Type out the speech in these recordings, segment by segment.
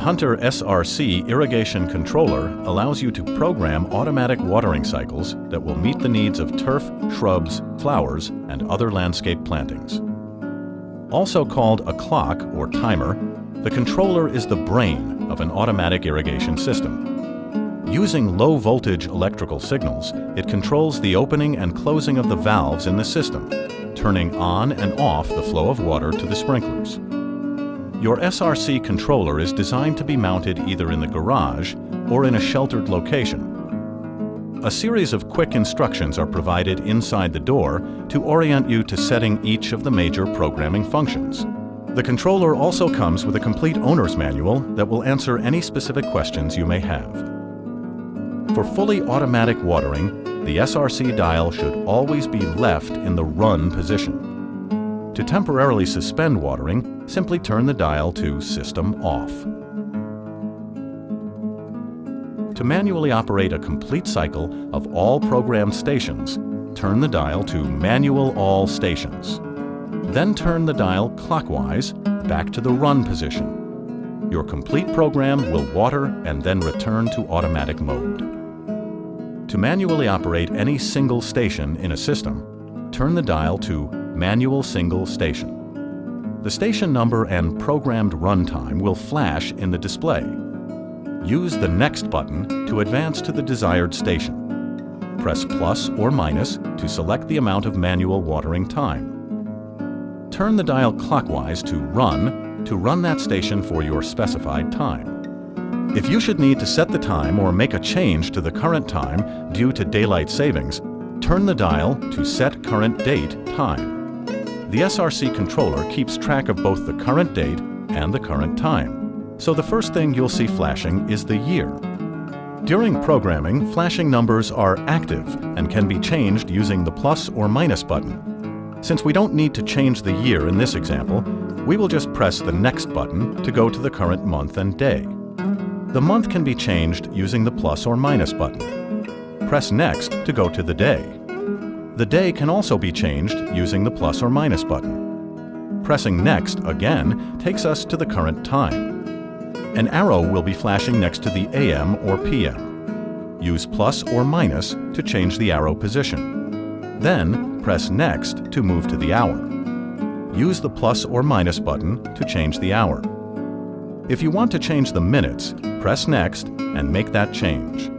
Hunter SRC irrigation controller allows you to program automatic watering cycles that will meet the needs of turf, shrubs, flowers, and other landscape plantings. Also called a clock or timer, the controller is the brain of an automatic irrigation system. Using low-voltage electrical signals, it controls the opening and closing of the valves in the system, turning on and off the flow of water to the sprinklers. Your SRC controller is designed to be mounted either in the garage or in a sheltered location. A series of quick instructions are provided inside the door to orient you to setting each of the major programming functions. The controller also comes with a complete owner's manual that will answer any specific questions you may have. For fully automatic watering, the SRC dial should always be left in the run position. To temporarily suspend watering, simply turn the dial to System Off. To manually operate a complete cycle of all programmed stations, turn the dial to Manual All Stations. Then turn the dial clockwise back to the run position. Your complete program will water and then return to automatic mode. To manually operate any single station in a system, turn the dial to Manual Single Station. The station number and programmed runtime will flash in the display. Use the Next button to advance to the desired station. Press plus or minus to select the amount of manual watering time. Turn the dial clockwise to run that station for your specified time. If you should need to set the time or make a change to the current time due to daylight savings, turn the dial to Set Current Date Time. The SRC controller keeps track of both the current date and the current time. So the first thing you'll see flashing is the year. During programming, flashing numbers are active and can be changed using the plus or minus button. Since we don't need to change the year in this example, we will just press the Next button to go to the current month and day. The month can be changed using the plus or minus button. Press Next to go to the day. The day can also be changed using the plus or minus button. Pressing Next again takes us to the current time. An arrow will be flashing next to the AM or PM. Use plus or minus to change the arrow position. Then press Next to move to the hour. Use the plus or minus button to change the hour. If you want to change the minutes, press Next and make that change.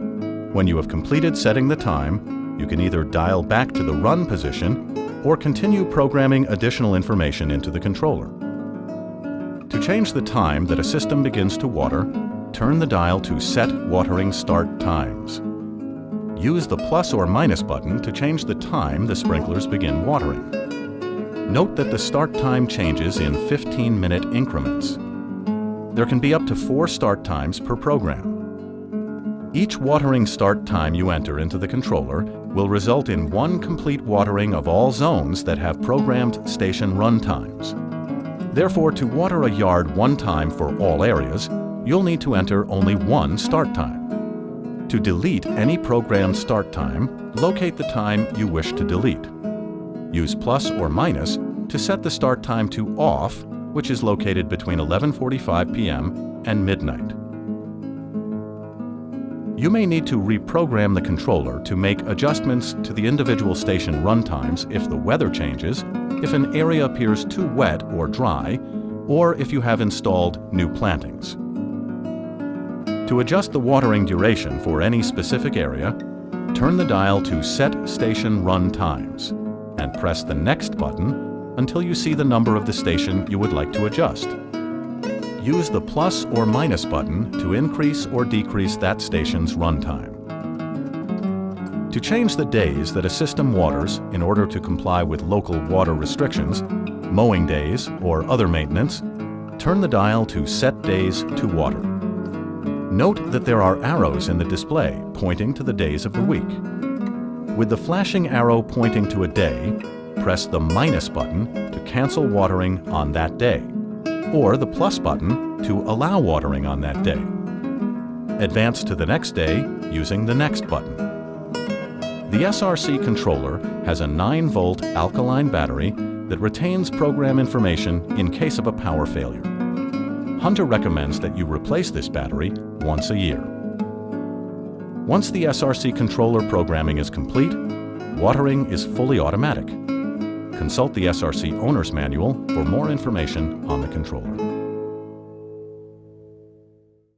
When you have completed setting the time, you can either dial back to the run position or continue programming additional information into the controller. To change the time that a system begins to water, turn the dial to Set Watering Start Times. Use the plus or minus button to change the time the sprinklers begin watering. Note that the start time changes in 15-minute increments. There can be up to 4 start times per program. Each watering start time you enter into the controller will result in one complete watering of all zones that have programmed station run times. Therefore, to water a yard one time for all areas, you'll need to enter only one start time. To delete any programmed start time, locate the time you wish to delete. Use plus or minus to set the start time to off, which is located between 11:45 p.m. and midnight. You may need to reprogram the controller to make adjustments to the individual station run times if the weather changes, if an area appears too wet or dry, or if you have installed new plantings. To adjust the watering duration for any specific area, turn the dial to Set Station Run Times and press the Next button until you see the number of the station you would like to adjust. Use the plus or minus button to increase or decrease that station's runtime. To change the days that a system waters in order to comply with local water restrictions, mowing days, or other maintenance, turn the dial to Set Days to Water. Note that there are arrows in the display pointing to the days of the week. With the flashing arrow pointing to a day, press the minus button to cancel watering on that day, or the plus button to allow watering on that day. Advance to the next day using the Next button. The SRC controller has a 9-volt alkaline battery that retains program information in case of a power failure. Hunter recommends that you replace this battery once a year. Once the SRC controller programming is complete, watering is fully automatic. Consult the SRC Owner's Manual for more information on the controller.